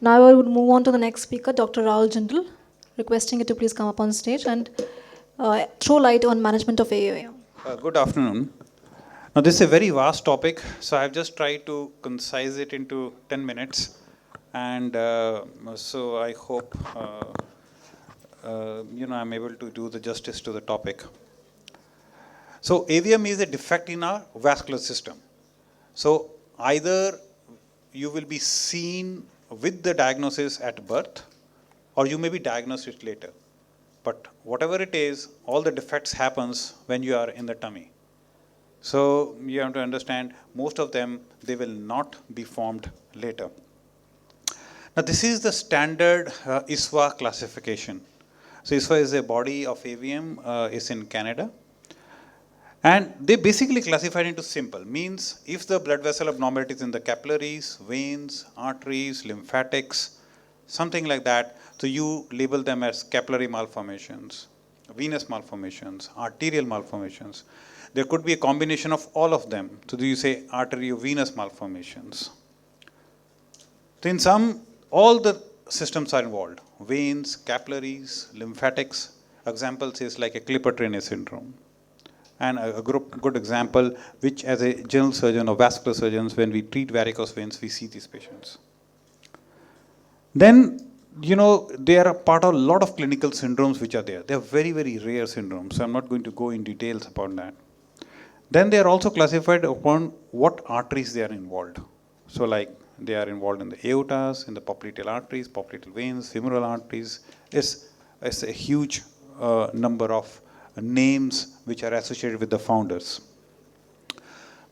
Now I would move on to the next speaker, Dr. Ravul Jindal, requesting you to please come up on stage and throw light on management of AVM. Good afternoon. Now, this is a very vast topic, so I've just tried to concise it into 10 minutes. And so I hope, I'm able to do the justice to the topic. So AVM is a defect in our vascular system. So either you will be seen with the diagnosis at birth, or you may be diagnosed it later. But whatever it is, all the defects happens when you are in the tummy. So you have to understand, most of them, they will not be formed later. Now this is the standard ISWA classification. So ISWA is a body of AVM, is in Canada. And they basically classified into simple, means if the blood vessel abnormalities in the capillaries, veins, arteries, lymphatics, something like that, so you label them as capillary malformations, venous malformations, arterial malformations. There could be a combination of all of them. So do you say arteriovenous malformations? So in some, all the systems are involved. Veins, capillaries, lymphatics. Examples is like a Klippert-Trenaunay syndrome. And a good example, which as a general surgeon or vascular surgeons, when we treat varicose veins, we see these patients. Then, they are a part of a lot of clinical syndromes which are there. They are very, very rare syndromes, so I'm not going to go in details about that. Then they are also classified upon what arteries they are involved. So like they are involved in the aortas, in the popliteal arteries, popliteal veins, femoral arteries. It's a huge number of names which are associated with the founders.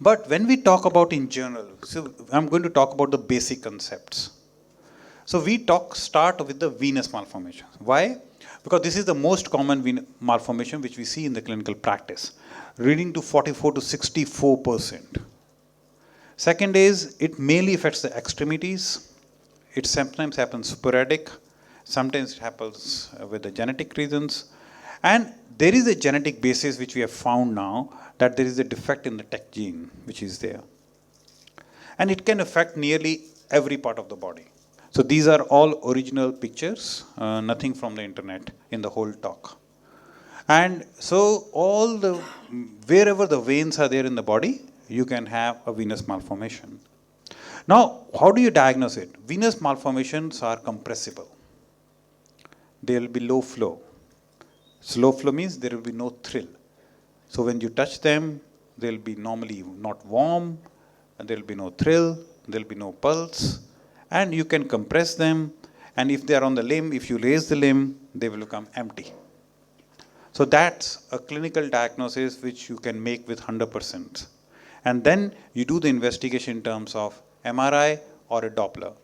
But when we talk about in general, so I'm going to talk about the basic concepts. So we start with the venous malformations. Why? Because this is the most common malformation which we see in the clinical practice, leading to 44 to 64%. Second is, it mainly affects the extremities. It sometimes happens sporadic. Sometimes it happens with the genetic reasons. And there is a genetic basis which we have found now, that there is a defect in the TEC gene which is there. And it can affect nearly every part of the body. So these are all original pictures, nothing from the internet in the whole talk. And so wherever the veins are there in the body, you can have a venous malformation. Now, how do you diagnose it? Venous malformations are compressible. They will be low flow. Slow flow means there will be no thrill. So when you touch them, they'll be normally not warm, and there'll be no thrill, there'll be no pulse, and you can compress them, and if they are on the limb, if you raise the limb, they will become empty. So that's a clinical diagnosis which you can make with 100%. And then you do the investigation in terms of MRI or a Doppler.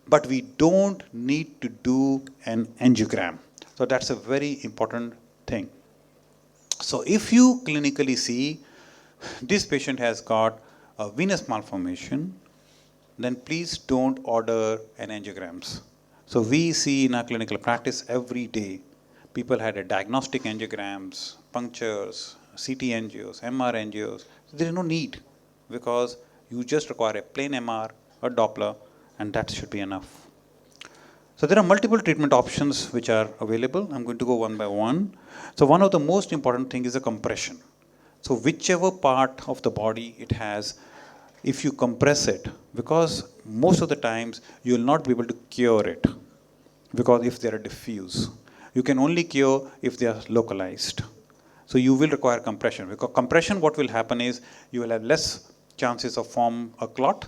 But we don't need to do an angiogram. So that's a very important thing. So if you clinically see this patient has got a venous malformation, then please don't order an angiograms. So we see in our clinical practice every day, people had a diagnostic angiograms, punctures, CT angios, MR angios. So there is no need, because you just require a plain MR, a Doppler, and that should be enough. So there are multiple treatment options which are available. I'm going to go one by one. So one of the most important thing is the compression. So whichever part of the body it has, if you compress it, because most of the times you will not be able to cure it, because if they are diffuse. You can only cure if they are localized. So you will require compression, because compression, what will happen is you will have less chances of form a clot,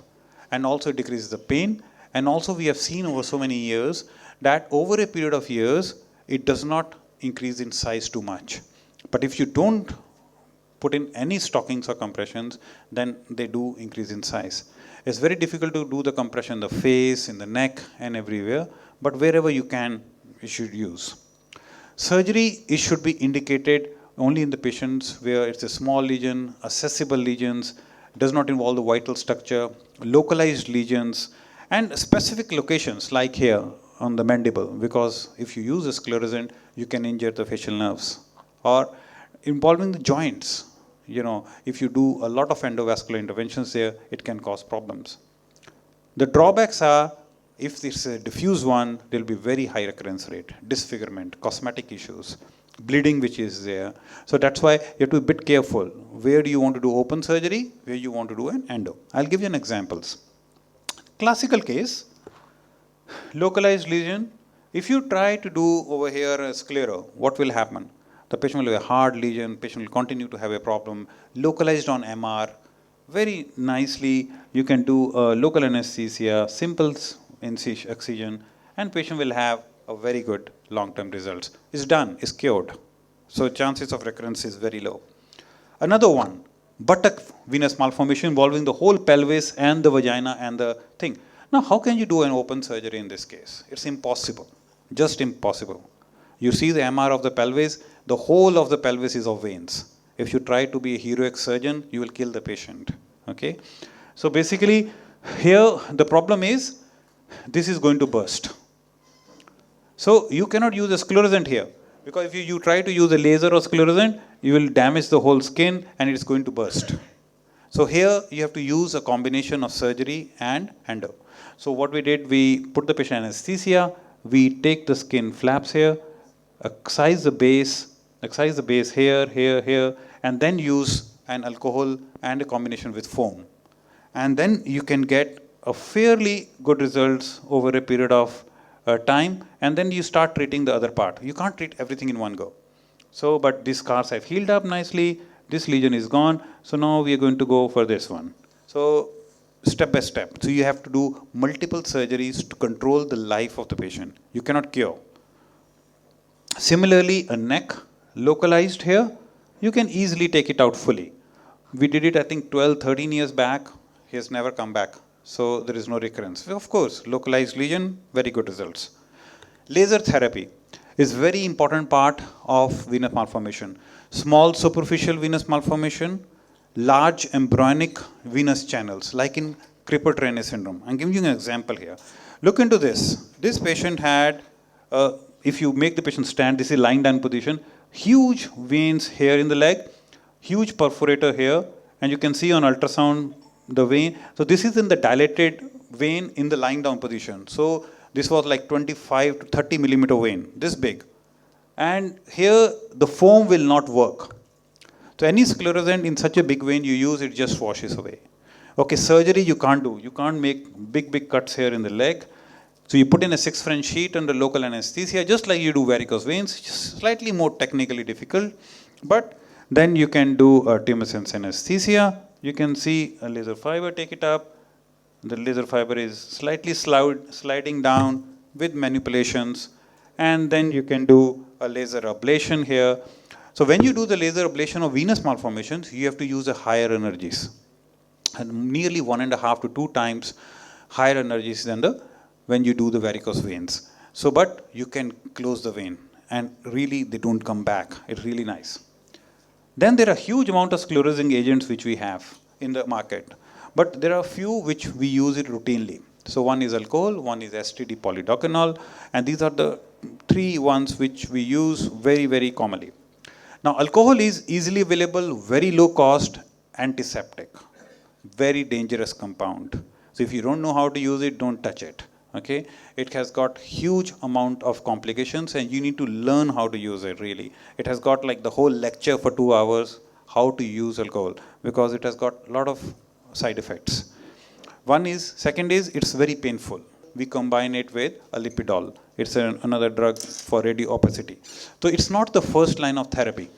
and also it decreases the pain. And also we have seen over so many years that over a period of years, it does not increase in size too much. But if you don't put in any stockings or compressions, then they do increase in size. It's very difficult to do the compression in the face, in the neck, and everywhere, but wherever you can, you should use. Surgery, it should be indicated only in the patients where it's a small lesion, accessible lesions, does not involve the vital structure, localized lesions, and specific locations like here on the mandible, because if you use a sclerosant, you can injure the facial nerves. Or involving the joints, if you do a lot of endovascular interventions there, it can cause problems. The drawbacks are If it's a diffuse one, there will be very high recurrence rate, disfigurement, cosmetic issues, bleeding which is there. So that's why you have to be a bit careful. Where do you want to do open surgery? Where you want to do an endo? I'll give you an examples. Classical case, localized lesion. If you try to do over here a sclero, what will happen? The patient will have a hard lesion, patient will continue to have a problem. Localized on MR, very nicely you can do local anesthesia, simple excision, and patient will have a very good long-term results. It's done, it's cured. So chances of recurrence is very low. Another one, buttock venous malformation involving the whole pelvis and the vagina and the thing. Now, how can you do an open surgery in this case? It's impossible, just impossible. You see the MR of the pelvis, the whole of the pelvis is of veins. If you try to be a heroic surgeon, you will kill the patient. Okay? So basically, here the problem is, this is going to burst. So you cannot use a sclerosant here, because if you try to use a laser or sclerosant, you will damage the whole skin and it's going to burst. So here you have to use a combination of surgery and endo. So what we did, we put the patient anesthesia, we take the skin flaps here, excise the base here, here, here, and then use an alcohol and a combination with foam. And then you can get a fairly good results over a period of time, and then you start treating the other part. You can't treat everything in one go. So, but these scars have healed up nicely, this lesion is gone, so now we are going to go for this one. So, step by step. So you have to do multiple surgeries to control the life of the patient. You cannot cure. Similarly, a neck localized here, you can easily take it out fully. We did it, I think, 12, 13 years back. He has never come back. So there is no recurrence. Of course, localized lesion, very good results. Laser therapy is very important part of venous malformation. Small superficial venous malformation, large embryonic venous channels, like in Krippel-Trenaunay syndrome. I'm giving you an example here. Look into this. This patient had, if you make the patient stand, this is lying down position, huge veins here in the leg, huge perforator here, and you can see on ultrasound the vein. So this is in the dilated vein in the lying down position. So this was like 25 to 30 millimeter vein, this big. And here the foam will not work. So any sclerosant in such a big vein you use, it just washes away. Okay, surgery you can't do. You can't make big cuts here in the leg. So you put in a 6 French sheet under local anesthesia, just like you do varicose veins, just slightly more technically difficult. But then you can do a tumor sense anesthesia. You can see a laser fiber, take it up. The laser fiber is slightly sliding down with manipulations. And then you can do a laser ablation here. So when you do the laser ablation of venous malformations, you have to use a higher energies. And nearly 1.5 to 2 times higher energies than when you do the varicose veins. So, but you can close the vein and really they don't come back. It's really nice. Then there are huge amount of sclerosing agents which we have in the market. But there are few which we use it routinely. So one is alcohol, one is STD polydocanol, and these are the 3 ones which we use very commonly. Now alcohol is easily available, very low cost, antiseptic, very dangerous compound. So if you don't know how to use it, don't touch it. Okay, it has got huge amount of complications and you need to learn how to use it really. It has got like the whole lecture for 2 hours, how to use alcohol, because it has got a lot of side effects. Second is, it's very painful. We combine it with a lipidol. It's another drug for radiopacity. So it's not the first line of therapy.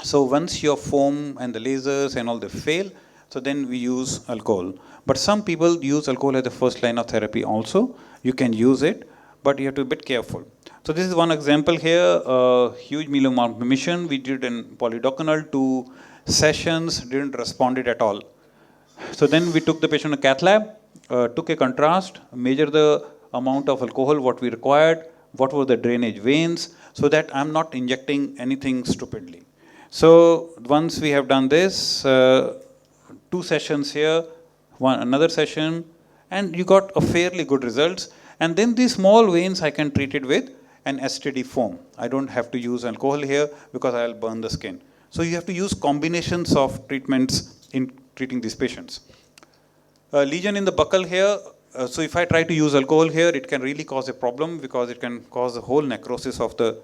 So once your foam and the lasers and all they fail, so then we use alcohol. But some people use alcohol as the first line of therapy also. You can use it, but you have to be a bit careful. So this is one example here, huge malformation. We did in polydocanol, 2 sessions, didn't respond it at all. So then we took the patient to cath lab, took a contrast, measure the amount of alcohol, what we required, what were the drainage veins, so that I'm not injecting anything stupidly. So once we have done this, 2 sessions here, another session, and you got a fairly good results. And then these small veins I can treat it with an STD foam. I don't have to use alcohol here because I'll burn the skin. So you have to use combinations of treatments in treating these patients. A lesion in the buccal here, So if I try to use alcohol here, it can really cause a problem because it can cause the whole necrosis of the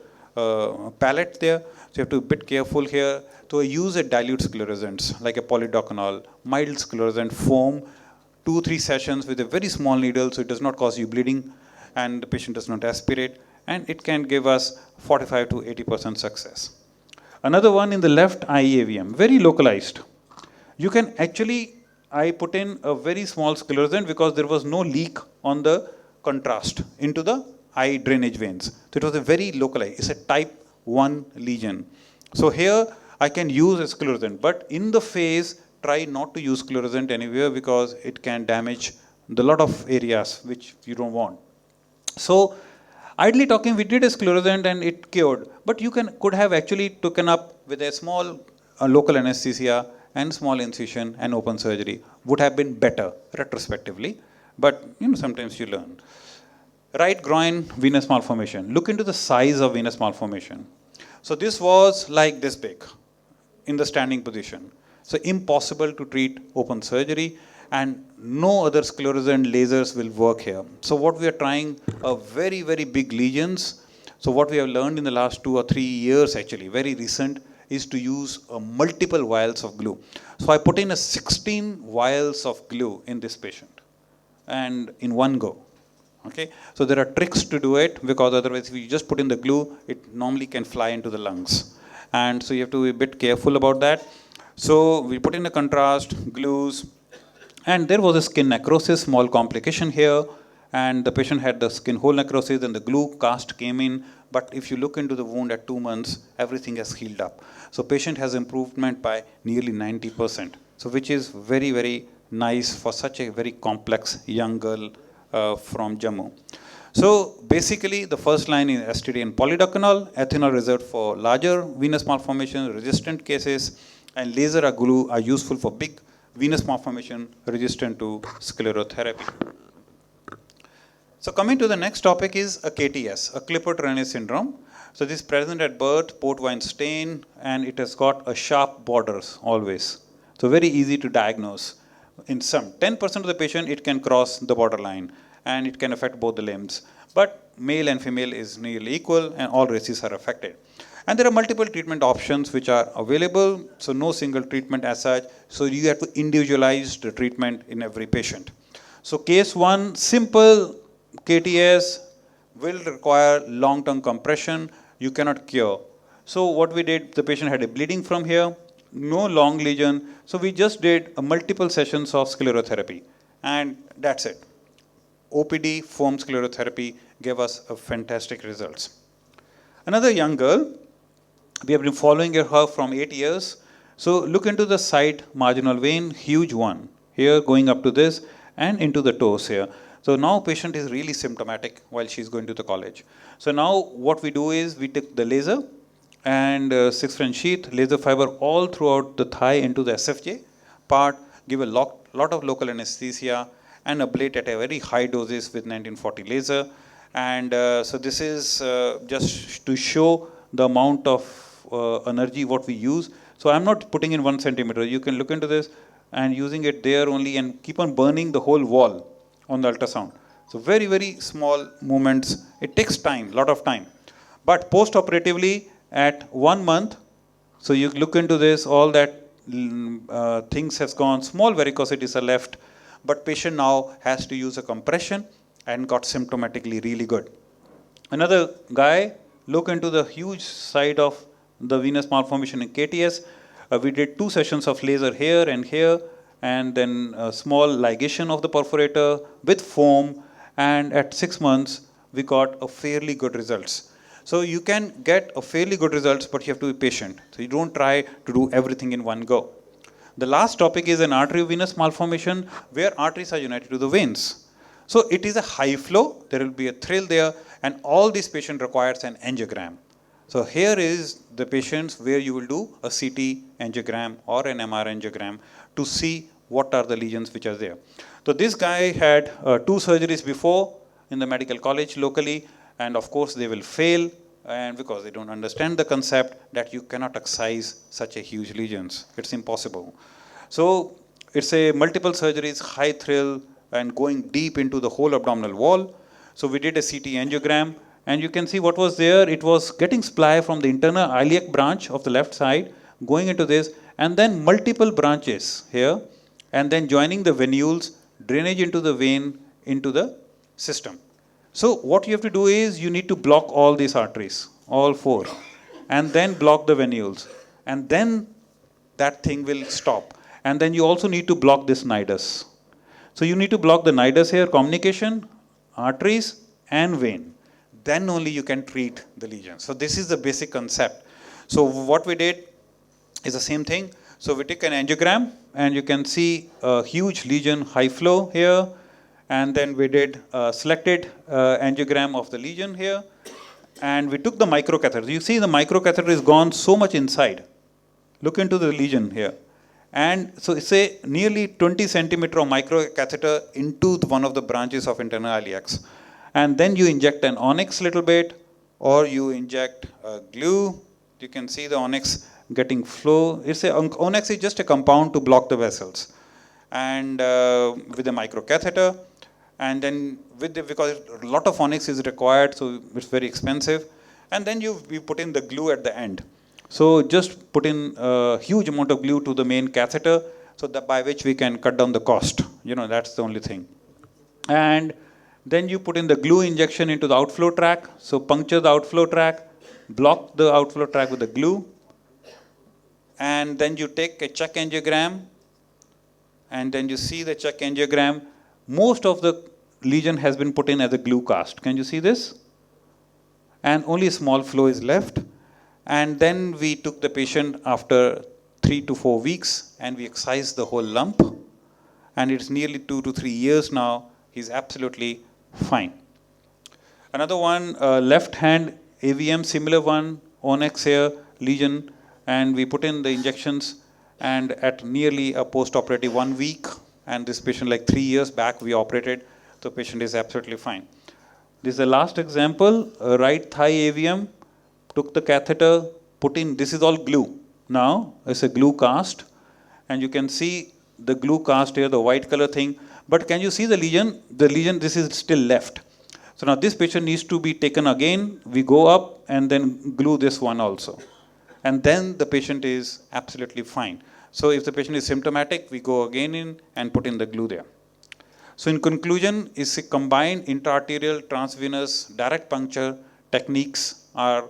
palate there. So you have to be a bit careful here. So use a dilute sclerosants like a polydocanol, mild sclerosant foam, 2-3 sessions with a very small needle so it does not cause you bleeding and the patient does not aspirate, and it can give us 45 to 80% success. Another one in the left, eye AVM, very localized. You can actually, I put in a very small sclerosant because there was no leak on the contrast into the eye drainage veins. So it was a very localized, it's a type 1 lesion. So here I can use a sclerosant, but in the face, try not to use sclerosant anywhere because it can damage the lot of areas which you don't want. So, ideally talking, we did a sclerosant and it cured, but you could have actually taken up with a small local anesthesia and small incision and open surgery. Would have been better retrospectively, but sometimes you learn. Right groin venous malformation. Look into the size of venous malformation. So this was like this big in the standing position. So impossible to treat open surgery, and no other sclerosant lasers will work here. So what we are trying are very, very big lesions. So what we have learned in the last 2 or 3 years actually, very recent, is to use multiple vials of glue. So I put in 16 vials of glue in this patient and in one go. Okay, so there are tricks to do it because otherwise if you just put in the glue, it normally can fly into the lungs. And so you have to be a bit careful about that. So we put in a contrast, glues, and there was a skin necrosis, small complication here, and the patient had the skin hole necrosis and the glue cast came in. But if you look into the wound at 2 months, everything has healed up. So patient has improvement by nearly 90%. So which is very, very nice for such a very complex young girl from Jammu. So basically the first line is STD and polydocanol, ethanol reserved for larger venous malformation, resistant cases, and laser or glue are useful for big venous malformation resistant to sclerotherapy. So coming to the next topic is a KTS, a Klippert-Rennes syndrome. So this is present at birth, port wine stain, and it has got a sharp borders always. So very easy to diagnose. In some 10% of the patient, it can cross the borderline and it can affect both the limbs. But male and female is nearly equal and all races are affected. And there are multiple treatment options which are available. So no single treatment as such. So you have to individualize the treatment in every patient. So case 1, simple KTS will require long-term compression. You cannot cure. So what we did, the patient had a bleeding from here, no long lesion. So we just did a multiple sessions of sclerotherapy and that's it. OPD foam sclerotherapy gave us a fantastic results. Another young girl, we have been following her from 8 years. So look into the side marginal vein, huge one here going up to this and into the toes here. So now patient is really symptomatic while she's going to the college. So now what we do is we take the laser and 6 French sheath, laser fiber all throughout the thigh into the SFJ part, give a lot of local anesthesia and ablate at a very high doses with 1940 laser. And so this is just to show the amount of energy what we use. So I'm not putting in 1 centimeter. You can look into this and using it there only and keep on burning the whole wall on the ultrasound. So very, very small movements. It takes time, lot of time. But post-operatively at 1 month, so you look into this, all that things has gone, small varicosities are left, but patient now has to use a compression and got symptomatically really good. Another guy, look into the huge side of the venous malformation in KTS. We did 2 sessions of laser here, and then a small ligation of the perforator with foam, and at 6 months, we got a fairly good results. So you can get a fairly good results, but you have to be patient. So you don't try to do everything in one go. The last topic is an arteriovenous malformation where arteries are united to the veins. So it is a high flow, there will be a thrill there, and all this patient requires an angiogram. So here is the patients where you will do a CT angiogram or an MR angiogram to see what are the lesions which are there. So this guy had 2 surgeries before in the medical college locally, and of course they will fail, and because they don't understand the concept that you cannot excise such a huge lesions. It's impossible. So it's a multiple surgeries, high thrill, and going deep into the whole abdominal wall. So we did a CT angiogram, and you can see what was there. It was getting supply from the internal iliac branch of the left side, going into this, and then multiple branches here, and then joining the venules, drainage into the vein, into the system. So what you have to do is you need to block all these arteries, all four, and then block the venules, and then that thing will stop. And then you also need to block this nidus. So you need to block the nidus here, communication, arteries, and vein. Then only you can treat the lesion. So this is the basic concept. So what we did is the same thing. So we took an angiogram, and you can see a huge lesion, high flow here, and then we did a selected angiogram of the lesion here, and we took the microcatheter. You see the microcatheter is gone so much inside. Look into the lesion here. And so it's a nearly 20 centimeter of microcatheter into one of the branches of internal iliacs. And then you inject an onyx little bit, or you inject glue. You can see the onyx getting flow. Onyx is just a compound to block the vessels. And with a microcatheter, and then because a lot of onyx is required, so it's very expensive. And then we put in the glue at the end. So just put in a huge amount of glue to the main catheter, so that by which we can cut down the cost. That's the only thing. And then you put in the glue injection into the outflow tract. So puncture the outflow tract, block the outflow tract with the glue, and then you take a check angiogram, and then you see the check angiogram. Most of the lesion has been put in as a glue cast. Can you see this? And only a small flow is left. And then we took the patient after 3 to 4 weeks, and we excised the whole lump. And it's nearly 2 to 3 years now. He's absolutely fine. Another one, left hand AVM, similar one, onyx here, lesion, and we put in the injections, and at nearly a post-operative 1 week, and this patient like 3 years back we operated, the patient is absolutely fine. This is the last example, right thigh AVM, took the catheter, put in, this is all glue. Now, it's a glue cast, and you can see the glue cast here, the white color thing, but can you see the lesion? The lesion, this is still left. So now this patient needs to be taken again, we go up and then glue this one also. And then the patient is absolutely fine. So if the patient is symptomatic, we go again in and put in the glue there. So in conclusion, is combined intraarterial, transvenous, direct puncture techniques are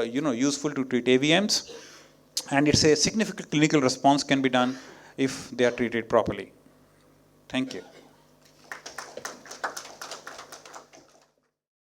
useful to treat AVMs, and it's a significant clinical response can be done if they are treated properly. Thank you.